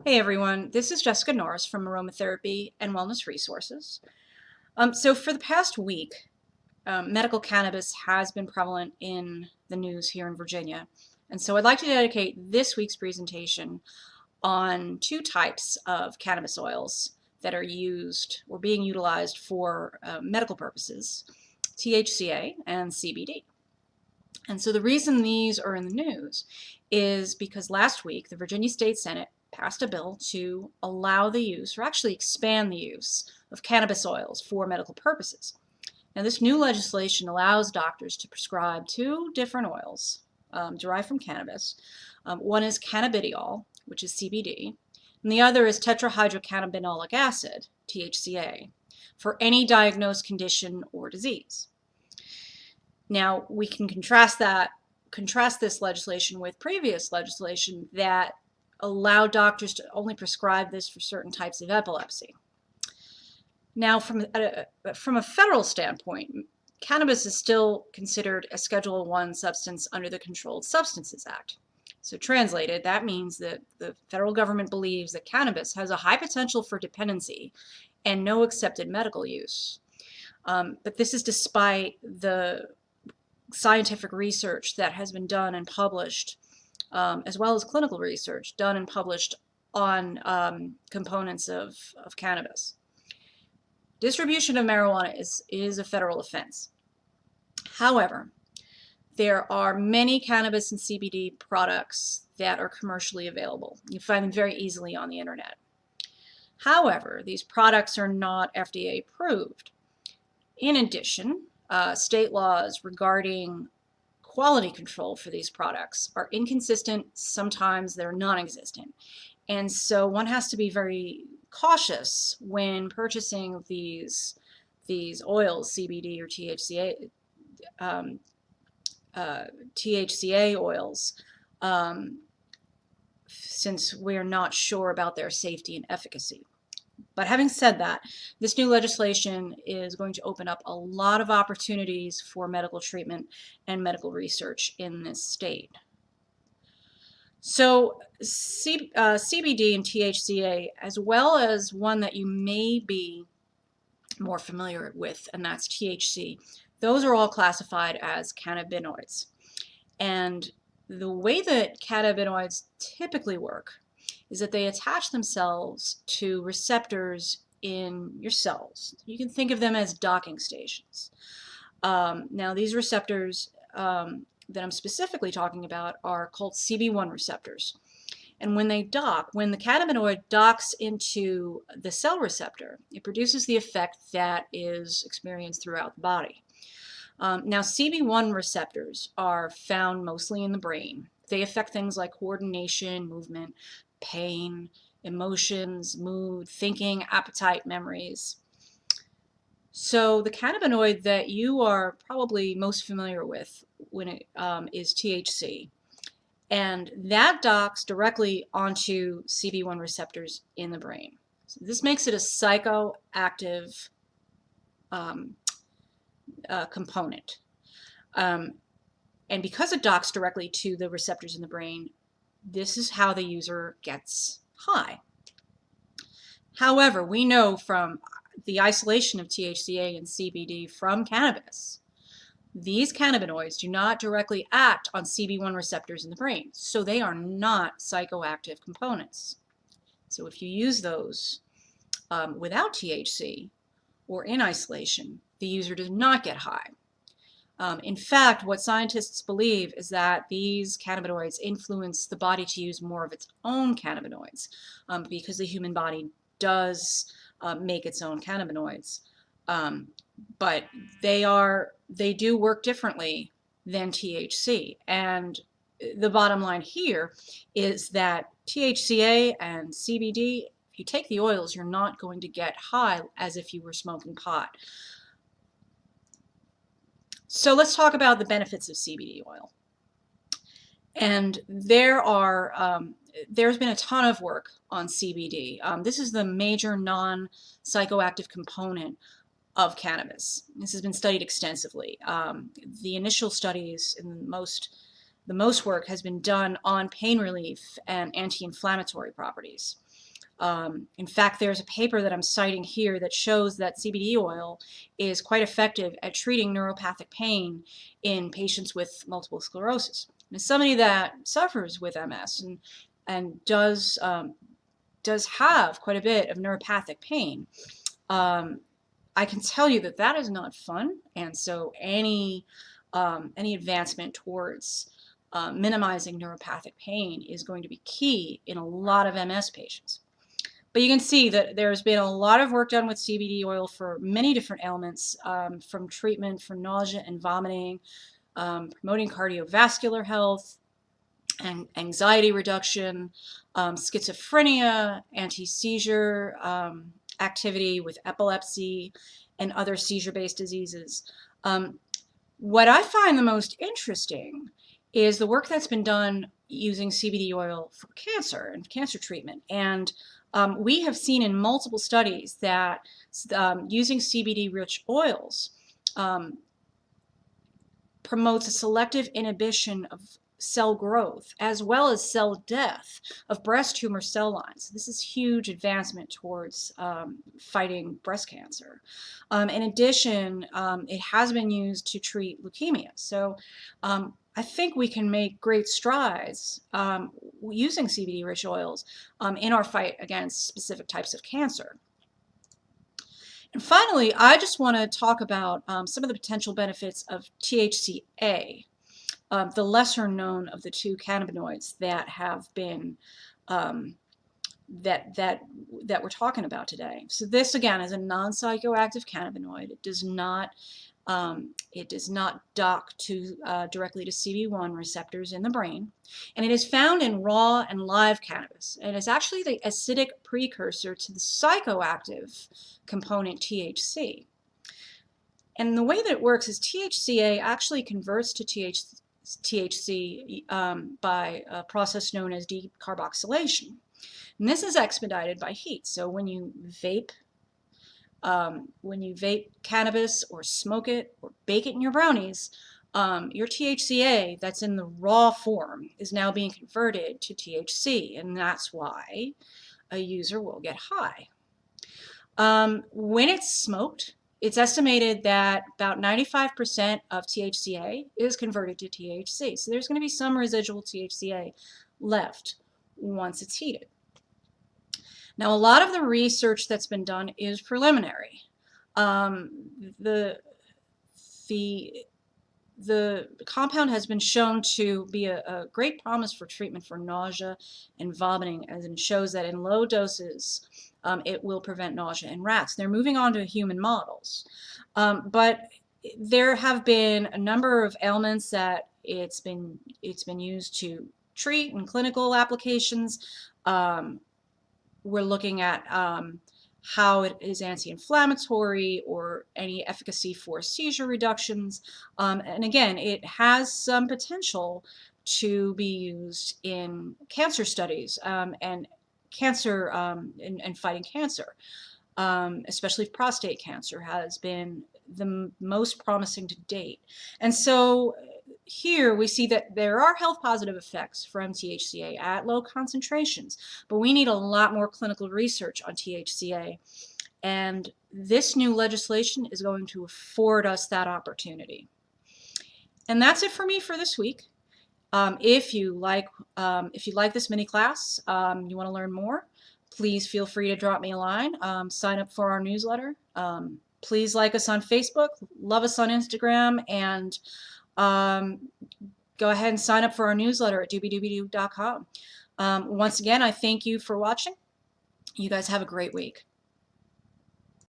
Hey everyone, this is Jessica Norris from Aromatherapy and Wellness Resources. So for the past week, medical cannabis has been prevalent in the news here in Virginia. And so I'd like to dedicate this week's presentation on two types of cannabis oils that are used or being utilized for medical purposes, THC-A and CBD. And so the reason these are in the news is because last week the Virginia State Senate passed a bill to allow the use, or actually expand the use, of cannabis oils for medical purposes. Now, this new legislation allows doctors to prescribe two different oils derived from cannabis. One is cannabidiol, which is CBD, and the other is tetrahydrocannabinolic acid, THC-A, for any diagnosed condition or disease. Now, we can contrast this legislation with previous legislation that allowed doctors to only prescribe this for certain types of epilepsy. Now, from a federal standpoint, cannabis is still considered a Schedule I substance under the Controlled Substances Act. So translated, that means that the federal government believes that cannabis has a high potential for dependency and no accepted medical use. But this is despite the scientific research that has been done and published, as well as clinical research done and published on components of cannabis. Distribution of marijuana is a federal offense. However, there are many cannabis and CBD products that are commercially available. You find them very easily on the internet. However, these products are not FDA approved. In addition, state laws regarding quality control for these products are inconsistent. Sometimes they're non-existent. And so one has to be very cautious when purchasing these oils, CBD or THCA oils, since we're not sure about their safety and efficacy. But having said that, this new legislation is going to open up a lot of opportunities for medical treatment and medical research in this state. So CBD and THCA, as well as one that you may be more familiar with, and that's THC, those are all classified as cannabinoids. And the way that cannabinoids typically work is that they attach themselves to receptors in your cells. You can think of them as docking stations. Now, these receptors that I'm specifically talking about are called CB1 receptors. And when they dock, when the cannabinoid docks into the cell receptor, it produces the effect that is experienced throughout the body. Now, CB1 receptors are found mostly in the brain. They affect things like coordination, movement, pain, emotions, mood, thinking, appetite, memories. So the cannabinoid that you are probably most familiar with when it is THC, and that docks directly onto CB1 receptors in the brain. So this makes it a psychoactive component. And because it docks directly to the receptors in the brain, this is how the user gets high. However, we know from the isolation of THCA and CBD from cannabis, these cannabinoids do not directly act on CB1 receptors in the brain, so they are not psychoactive components. So if you use those without THC or in isolation, the user does not get high. In fact, what scientists believe is that these cannabinoids influence the body to use more of its own cannabinoids, because the human body does make its own cannabinoids. But they do work differently than THC. And the bottom line here is that THCA and CBD, if you take the oils, you're not going to get high as if you were smoking pot. So let's talk about the benefits of CBD oil. And there's been a ton of work on CBD. This is the major non-psychoactive component of cannabis. This has been studied extensively. The initial studies and the most work has been done on pain relief and anti-inflammatory properties. In fact, there's a paper that I'm citing here that shows that CBD oil is quite effective at treating neuropathic pain in patients with multiple sclerosis. And as somebody that suffers with MS and does have quite a bit of neuropathic pain, I can tell you that that is not fun. And so any advancement towards minimizing neuropathic pain is going to be key in a lot of MS patients. But you can see that there's been a lot of work done with CBD oil for many different ailments, from treatment for nausea and vomiting, promoting cardiovascular health, and anxiety reduction, schizophrenia, anti-seizure activity with epilepsy, and other seizure-based diseases. What I find the most interesting is the work that's been done using CBD oil for cancer and cancer treatment. And we have seen in multiple studies that using CBD-rich oils promotes a selective inhibition of cell growth as well as cell death of breast tumor cell lines. This is huge advancement towards fighting breast cancer. In addition, it has been used to treat leukemia. So I think we can make great strides using CBD-rich oils in our fight against specific types of cancer. And finally, I just want to talk about some of the potential benefits of THC-A, the lesser known of the two cannabinoids that have been that we're talking about today. So this again is a non-psychoactive cannabinoid. It does not dock to directly to CB1 receptors in the brain, and it is found in raw and live cannabis, and it's actually the acidic precursor to the psychoactive component THC. And the way that it works is THC-A actually converts to THC by a process known as decarboxylation. And this is expedited by heat. So when you vape cannabis or smoke it or bake it in your brownies, your THC-A that's in the raw form is now being converted to THC, and that's why a user will get high. When it's smoked, it's estimated that about 95% of THC-A is converted to THC. So there's going to be some residual THC-A left once it's heated. Now, a lot of the research that's been done is preliminary. The compound has been shown to be a great promise for treatment for nausea and vomiting, as it shows that in low doses it will prevent nausea in rats. They're moving on to human models. But there have been a number of ailments that it's been used to treat in clinical applications. We're looking at how it is anti-inflammatory or any efficacy for seizure reductions. And again, it has some potential to be used in cancer studies and cancer and fighting cancer, especially prostate cancer has been the most promising to date. And so here we see that there are health positive effects from THC-A at low concentrations, but we need a lot more clinical research on THC-A, and this new legislation is going to afford us that opportunity. And that's it for me for this week. If you like this mini class, you want to learn more, please feel free to drop me a line. Sign up for our newsletter. Please like us on Facebook, love us on Instagram, and go ahead and sign up for our newsletter at doobiedoobidoo.com. Once again, I thank you for watching. You guys have a great week.